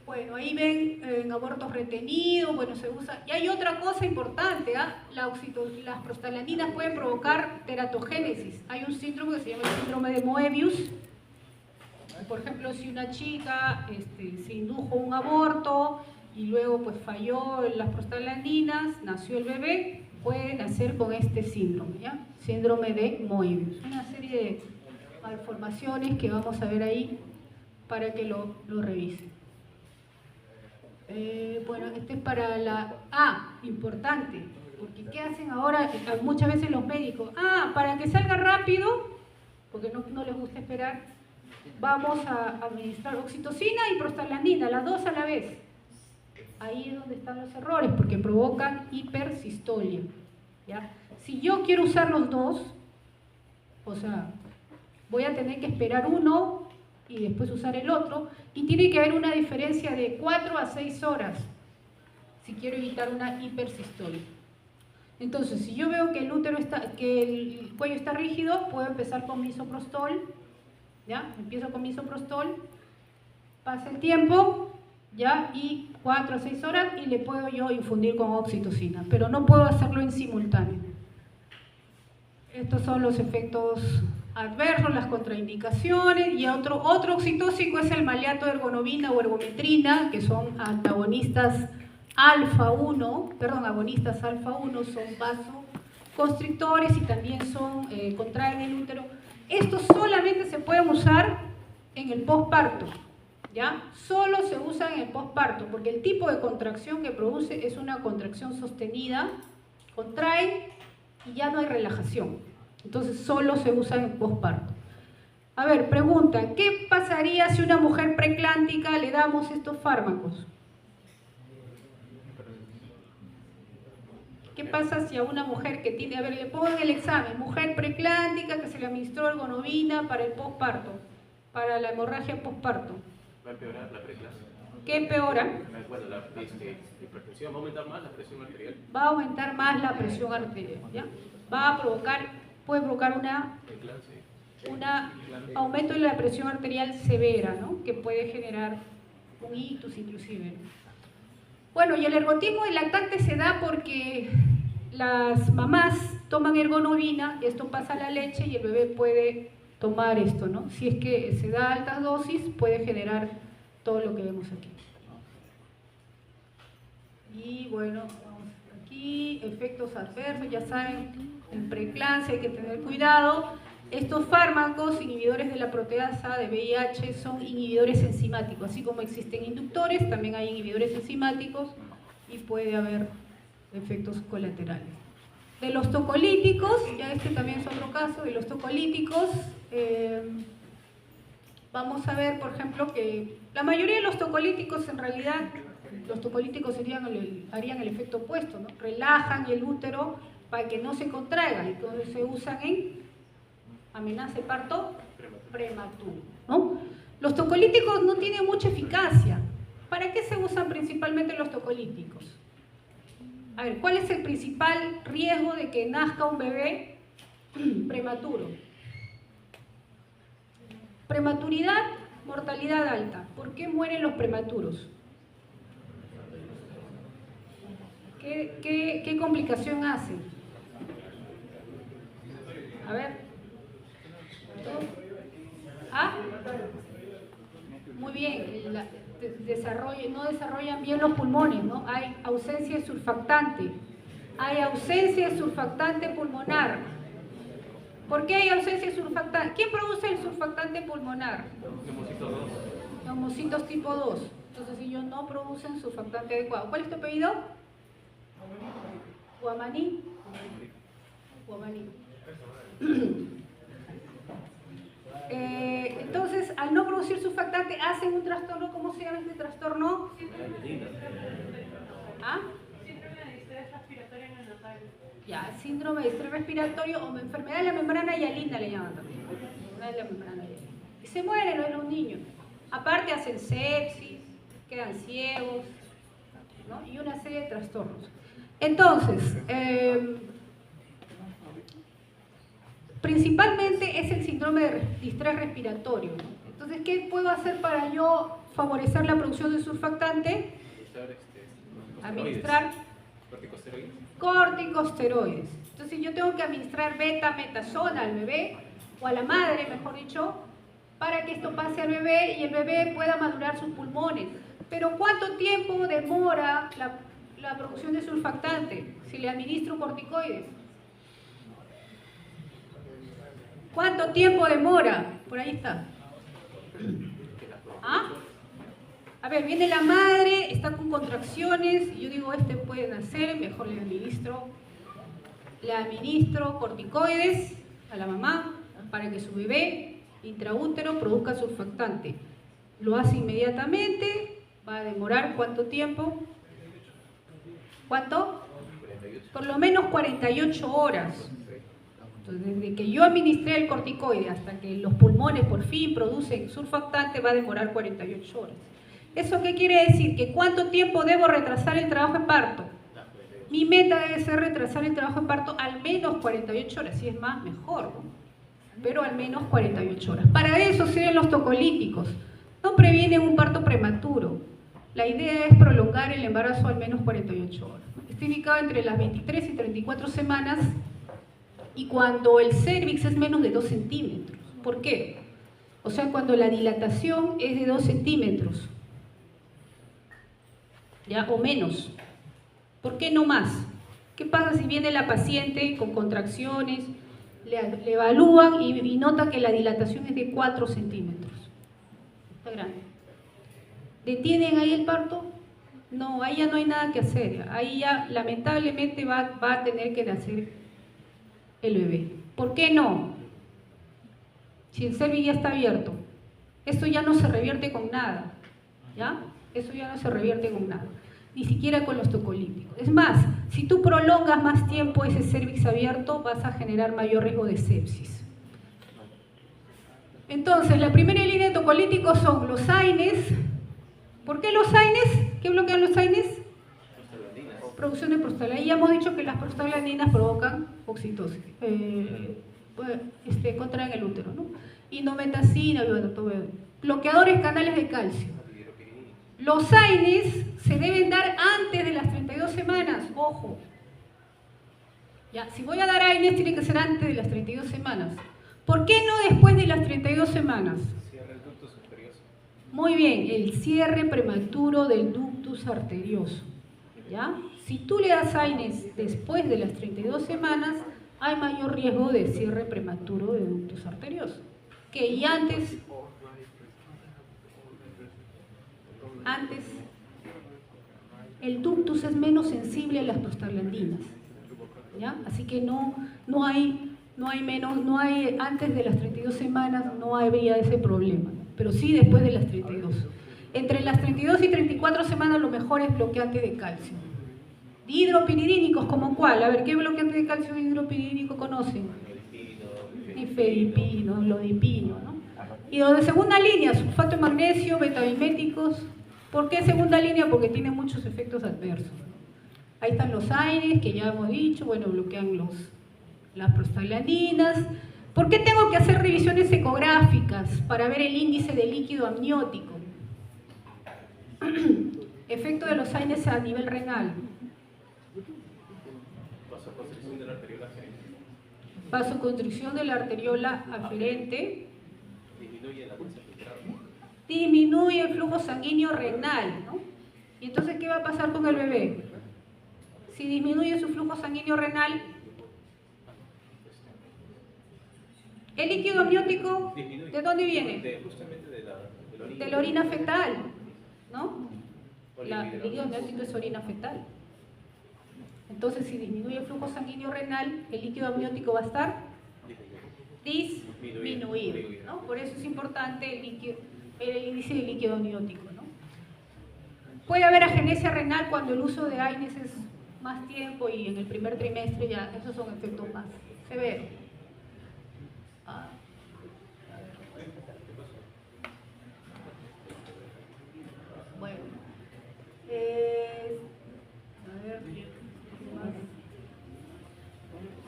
Bueno, ahí ven en abortos retenidos, bueno, se usa. Y hay otra cosa importante, las prostaglandinas pueden provocar teratogénesis. Hay un síndrome que se llama el síndrome de Moebius. Por ejemplo, si una chica se indujo un aborto y luego pues falló en las prostaglandinas, nació el bebé, puede nacer con este síndrome, ¿ya? Síndrome de Moebius. Una serie de malformaciones que vamos a ver ahí para que lo revisen. Bueno, este es para la... importante, porque ¿qué hacen ahora? Muchas veces los médicos, para que salga rápido, porque no les gusta esperar, vamos a administrar oxitocina y prostaglandina, las dos a la vez. Ahí es donde están los errores, porque provocan hipersistolia, ¿ya? Si yo quiero usar los dos, o sea, voy a tener que esperar uno y después usar el otro, y tiene que haber una diferencia de 4 a 6 horas si quiero evitar una hipersistolia. Entonces, si yo veo que el útero que el cuello está rígido, puedo empezar con misoprostol, ¿ya? Empiezo con misoprostol, pasa el tiempo, ¿ya? Y 4 a 6 horas y le puedo yo infundir con oxitocina, pero no puedo hacerlo en simultáneo. Estos son los efectos adversos, las contraindicaciones, y otro oxitóxico es el maleato de ergonovina o ergometrina, que son antagonistas agonistas alfa-1, son vasoconstrictores y también contraen el útero. Estos solamente se pueden usar en el posparto, ¿ya? Solo se usan en el posparto, porque el tipo de contracción que produce es una contracción sostenida, contrae y ya no hay relajación. Entonces solo se usa en el posparto. A ver, pregunta, ¿qué pasaría si a una mujer preclántica le damos estos fármacos? ¿Qué pasa si a una mujer que tiene, a ver, le pongo en el examen, mujer preclántica que se le administró ergonovina para el posparto, para la hemorragia posparto? ¿Va a empeorar la preclasia? ¿Qué empeora? Bueno, la hipertensión va a aumentar más la presión arterial. Va a aumentar más la presión arterial, ¿ya? Puede provocar un aumento de la presión arterial severa, ¿no? Que puede generar un ictus inclusive. Bueno, y el ergotismo del lactante se da porque las mamás toman ergonovina, esto pasa a la leche y el bebé puede tomar esto, ¿no? Si es que se da altas dosis, puede generar todo lo que vemos aquí. Y bueno, vamos aquí, efectos adversos, ya saben, en preeclampsia hay que tener cuidado. Estos fármacos, inhibidores de la proteasa de VIH, son inhibidores enzimáticos. Así como existen inductores, también hay inhibidores enzimáticos y puede haber efectos colaterales. De los tocolíticos, ya este también es otro caso, de los tocolíticos, vamos a ver, por ejemplo, que la mayoría de los tocolíticos, en realidad, los tocolíticos harían el efecto opuesto, ¿no? Relajan el útero para que no se contraiga, y entonces se usan en amenaza de parto prematuro, ¿no? Los tocolíticos no tienen mucha eficacia. ¿Para qué se usan principalmente los tocolíticos? A ver, ¿cuál es el principal riesgo de que nazca un bebé prematuro? Prematuridad, mortalidad alta. ¿Por qué mueren los prematuros? ¿Qué complicación hace? A ver. ¿Ah? Muy bien, no desarrollan bien los pulmones, ¿no? Hay ausencia de surfactante. Hay ausencia de surfactante pulmonar. ¿Por qué hay ausencia de surfactante? ¿Quién produce el surfactante pulmonar? Neumocitos 2. Neumocitos tipo 2. Entonces ellos no producen surfactante adecuado. ¿Cuál es tu apellido? Guamaní. Guamaní. Entonces, al no producir surfactante, hacen un trastorno. ¿Cómo se llama este trastorno? ¿Ah? Síndrome de estrés respiratorio neonatal. Ya, síndrome de estrés respiratorio o enfermedad de la membrana hialina le llaman también. Enfermedad de la membrana hialina. Y se mueren los niños. Aparte hacen sepsis, quedan ciegos, ¿no? Y una serie de trastornos. Entonces, principalmente es el síndrome de estrés respiratorio, ¿no? Entonces, ¿qué puedo hacer para yo favorecer la producción de surfactante? Administrar corticosteroides. Entonces, yo tengo que administrar betametasona al bebé, o a la madre, mejor dicho, para que esto pase al bebé y el bebé pueda madurar sus pulmones. Pero ¿cuánto tiempo demora la producción de surfactante si le administro corticoides? ¿Cuánto tiempo demora? Por ahí está. ¿Ah? A ver, viene la madre, está con contracciones, y yo digo, puede nacer, mejor le administro corticoides a la mamá para que su bebé intraútero produzca surfactante. Lo hace inmediatamente, va a demorar ¿cuánto tiempo? ¿Cuánto? Por lo menos 48 horas. Entonces, desde que yo administré el corticoide hasta que los pulmones por fin producen surfactante va a demorar 48 horas. ¿Eso qué quiere decir? Que ¿cuánto tiempo debo retrasar el trabajo de parto? Mi meta debe ser retrasar el trabajo de parto al menos 48 horas, si es más, mejor, ¿no? Pero al menos 48 horas. Para eso sirven los tocolíticos. No previenen un parto prematuro. La idea es prolongar el embarazo al menos 48 horas. Está indicado entre las 23 y 34 semanas y cuando el cérvix es menos de 2 centímetros. ¿Por qué? O sea, cuando la dilatación es de 2 centímetros. ¿Ya? O menos. ¿Por qué no más? ¿Qué pasa si viene la paciente con contracciones, le evalúan y notan que la dilatación es de 4 centímetros? Está grande. ¿Detienen ahí el parto? No, ahí ya no hay nada que hacer. Ahí ya lamentablemente va a tener que nacer el bebé. ¿Por qué no? Si el cérvix ya está abierto. Eso ya no se revierte con nada. ¿Ya? Eso ya no se revierte con nada. Ni siquiera con los tocolíticos. Es más, si tú prolongas más tiempo ese cérvix abierto, vas a generar mayor riesgo de sepsis. Entonces, la primera línea de tocolíticos son los AINES. ¿Por qué los AINES? ¿Qué bloquean los AINES? Producción de prostaglandinas. Y ya hemos dicho que las prostaglandinas provocan oxitosis, contraen el útero, ¿no? Indometacina, bloqueadores canales de calcio. Los AINES se deben dar antes de las 32 semanas, ojo. Ya, si voy a dar AINES tiene que ser antes de las 32 semanas. ¿Por qué no después de las 32 semanas? Cierra el ductus arterioso. Muy bien, el cierre prematuro del ductus arterioso. ¿Ya? Si tú le das AINES después de las 32 semanas, hay mayor riesgo de cierre prematuro del ductus arterioso. Que y antes, el ductus es menos sensible a las prostaglandinas. ¿Ya? Así que no hay antes de las 32 semanas no habría ese problema, ¿no? Pero sí después de las 32. Entre las 32 y 34 semanas lo mejor es bloqueante de calcio. Hidropiridínicos, ¿como cuál? A ver, ¿qué bloqueante de calcio hidropiridínico conocen? Nifedipino, lodipino, ¿no? Y los de segunda línea, sulfato de magnesio, betabiméticos. ¿Por qué segunda línea? Porque tiene muchos efectos adversos. Ahí están los AINES, que ya hemos dicho, bueno, bloquean las prostaglandinas. ¿Por qué tengo que hacer revisiones ecográficas para ver el índice de líquido amniótico? Efecto de los AINES a nivel renal. Vasoconstricción de la arteriola aferente. Vasoconstricción de la arteriola aferente. Disminuye la masa filtrada. Disminuye el flujo sanguíneo renal, ¿no? ¿Y entonces qué va a pasar con el bebé? Si disminuye su flujo sanguíneo renal, ¿el líquido amniótico de dónde viene? Justamente de la orina. De la orina fetal, ¿no? El líquido amniótico es orina fetal. Entonces, si disminuye el flujo sanguíneo renal, el líquido amniótico va a estar disminuido, ¿no? Por eso es importante el índice de líquido amniótico, ¿no? Puede haber agenesia renal cuando el uso de AINES es más tiempo y en el primer trimestre ya esos son efectos más severos. Bueno, a ver,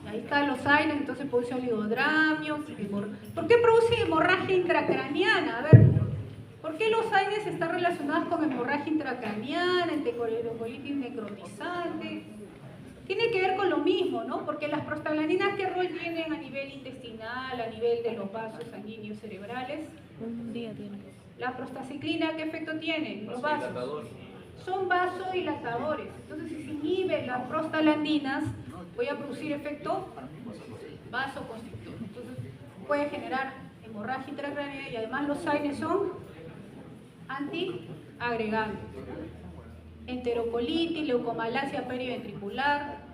ahí están los AINES, entonces produce oligodramio. ¿Por qué produce hemorragia intracraniana? A ver, ¿por qué los AINES están relacionados con hemorragia intracraniana, enterocolitis necrotizante? Tiene que ver con lo mismo, ¿no? Porque las prostaglandinas, ¿qué rol tienen a nivel intestinal, a nivel de los vasos sanguíneos cerebrales? Un día tiene. La prostaciclina, ¿qué efecto tiene? Los vasos. Son vasodilatadores. Entonces, si se inhiben las prostaglandinas, voy a producir efecto vasoconstrictor. Entonces, puede generar hemorragia intracraniana y además los AINES son antiagregantes. Enterocolitis, leucomalacia periventricular.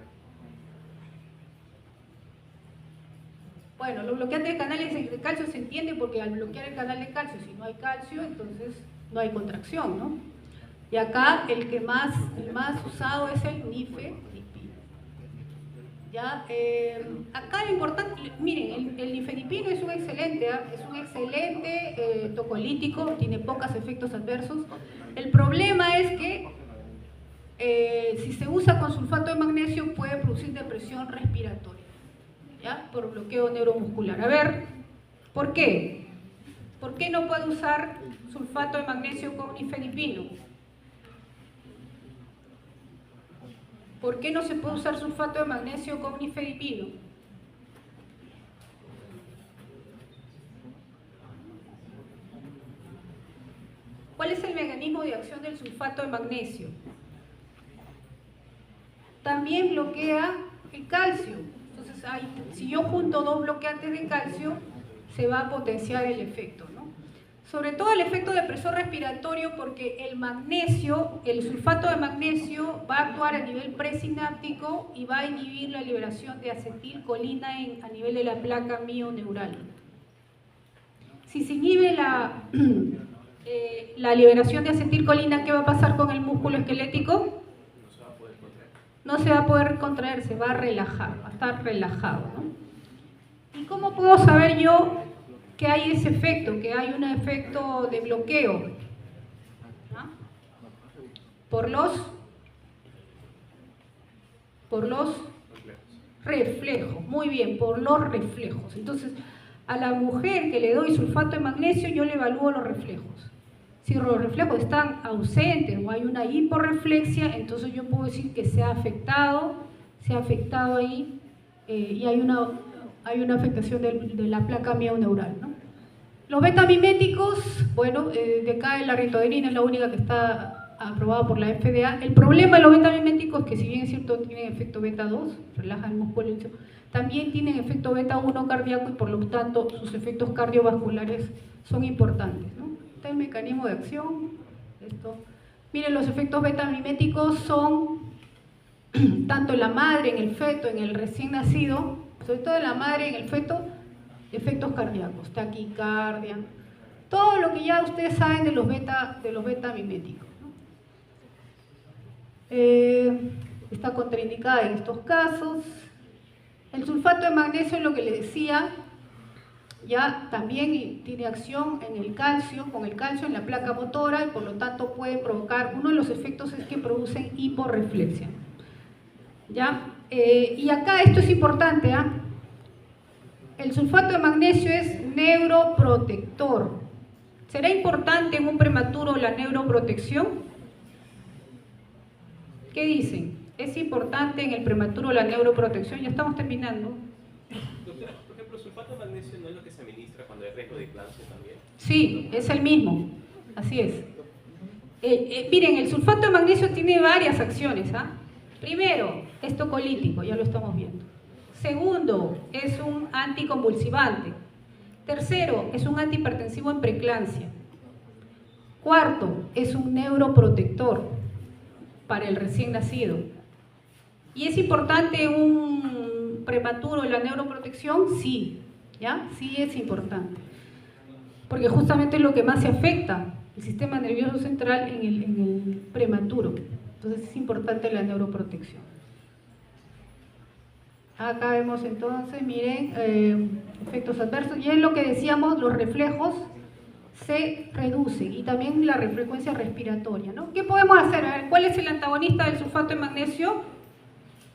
Bueno, los bloqueantes de canales de calcio se entiende porque al bloquear el canal de calcio, si no hay calcio, entonces no hay contracción, ¿no? Y acá el más usado es el nifedipino. ¿Ya? Acá lo importante, miren, el nifedipino es un excelente, tocolítico, tiene pocos efectos adversos. El problema es que si se usa con sulfato de magnesio puede producir depresión respiratoria, ¿ya? Por bloqueo neuromuscular. A ver, ¿por qué? ¿Por qué no puede usar sulfato de magnesio con nifedipino? ¿Por qué no se puede usar sulfato de magnesio con nifedipino? ¿Cuál es el mecanismo de acción del sulfato de magnesio? También bloquea el calcio. Entonces, si yo junto dos bloqueantes de calcio, se va a potenciar el efecto, ¿no? Sobre todo el efecto depresor respiratorio, porque el magnesio, el sulfato de magnesio va a actuar a nivel presináptico y va a inhibir la liberación de acetilcolina a nivel de la placa mioneural. Si se inhibe la liberación de acetilcolina, ¿qué va a pasar con el músculo esquelético? No se va a poder contraer, se va a relajar, va a estar relajado, ¿no? ¿Y cómo puedo saber yo que hay ese efecto, que hay un efecto de bloqueo? ¿No? Por los reflejos, muy bien, por los reflejos. Entonces, a la mujer que le doy sulfato de magnesio, yo le evalúo los reflejos. Si los reflejos están ausentes o hay una hiporreflexia, entonces yo puedo decir que se ha afectado ahí y hay una afectación de la placa mioneural, ¿no? Los betamiméticos, bueno, decae la ritodinina, es la única que está aprobada por la FDA. El problema de los betamiméticos es que, si bien es cierto, tienen efecto beta 2, relajan el músculo, también tienen efecto beta 1 cardíaco y por lo tanto sus efectos cardiovasculares son importantes, ¿no? Este es el mecanismo de acción. Miren, los efectos betamiméticos son tanto en la madre, en el feto, en el recién nacido, sobre todo en la madre, en el feto, efectos cardíacos, taquicardia, todo lo que ya ustedes saben de los betamiméticos, ¿no? Está contraindicada en estos casos. El sulfato de magnesio, es lo que les decía, ya también tiene acción en el calcio, con el calcio en la placa motora, y por lo tanto puede provocar, uno de los efectos es que producen hiporreflexia, ¿ya? Y acá esto es importante, ¿ah? El sulfato de magnesio es neuroprotector. ¿Será importante en un prematuro la neuroprotección? ¿Qué dicen? ¿Es importante en el prematuro la neuroprotección? Ya estamos terminando. Doctora, por ejemplo, ¿el sulfato de magnesio no es lo que se administra cuando hay riesgo de eclampsia también? Sí, es el mismo, así es. Miren, el sulfato de magnesio tiene varias acciones, ¿ah? Primero, es tocolítico, ya lo estamos viendo. Segundo, es un anticonvulsivante. Tercero, es un antihipertensivo en preeclampsia. Cuarto, es un neuroprotector para el recién nacido. ¿Y es importante en un prematuro la neuroprotección? Sí, ¿ya? Sí es importante. Porque justamente es lo que más se afecta, el sistema nervioso central en el prematuro. Entonces es importante la neuroprotección. Acá vemos entonces, miren, efectos adversos. Y es lo que decíamos, los reflejos se reducen y también la frecuencia respiratoria, ¿no? ¿Qué podemos hacer? A ver, ¿cuál es el antagonista del sulfato de magnesio?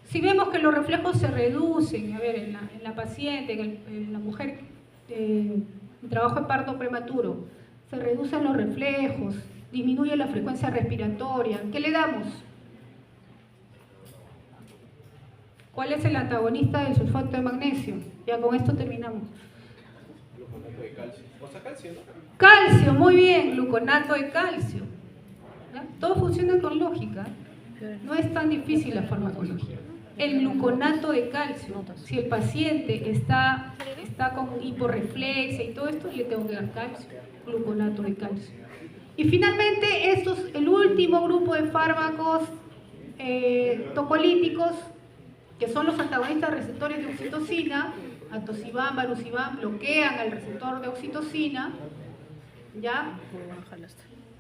Si vemos que los reflejos se reducen, a ver, en la paciente, en la mujer en trabajo de parto prematuro, se reducen los reflejos, disminuye la frecuencia respiratoria, ¿qué le damos? ¿Cuál es el antagonista del sulfato de magnesio? Ya con esto terminamos. Gluconato de calcio. O sea, calcio, ¿no? Calcio, muy bien, gluconato de calcio. ¿Ya? Todo funciona con lógica. No es tan difícil la farmacología. El gluconato de calcio. Si el paciente está con hiporreflexia y todo esto, le tengo que dar calcio, gluconato de calcio. Y finalmente, el último grupo de fármacos tocolíticos, que son los antagonistas receptores de oxitocina, atosiban, baruciban, bloquean el receptor de oxitocina, ¿ya?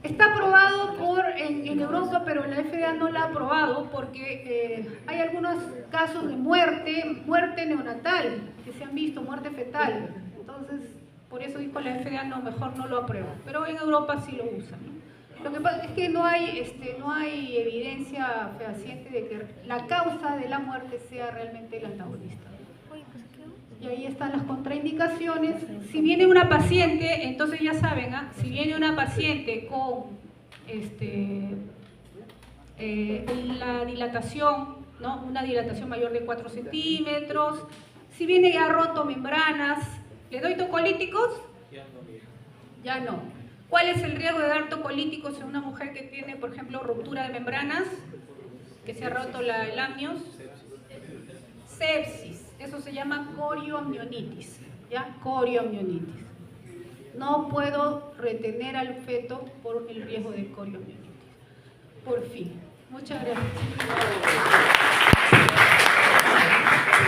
Está aprobado en Europa, pero la FDA no la ha aprobado porque hay algunos casos de muerte neonatal, que se han visto, muerte fetal. Entonces, por eso dijo la FDA, no, mejor no lo aprueba. Pero en Europa sí lo usan, ¿no? Lo que pasa es que no hay evidencia fehaciente de que la causa de la muerte sea realmente el antagonista. Y ahí están las contraindicaciones. Si viene una paciente, entonces ya saben, si viene una paciente con la dilatación, ¿no? Una dilatación mayor de 4 centímetros, si viene ya roto membranas, ¿le doy tocolíticos? Ya no. ¿Cuál es el riesgo de dar tocolíticos en una mujer que tiene, por ejemplo, ruptura de membranas, que se ha roto el amnios? Sepsis. Eso se llama corioamnionitis, ¿ya? Corioamnionitis. No puedo retener al feto por el riesgo de corioamnionitis. Por fin. Muchas gracias.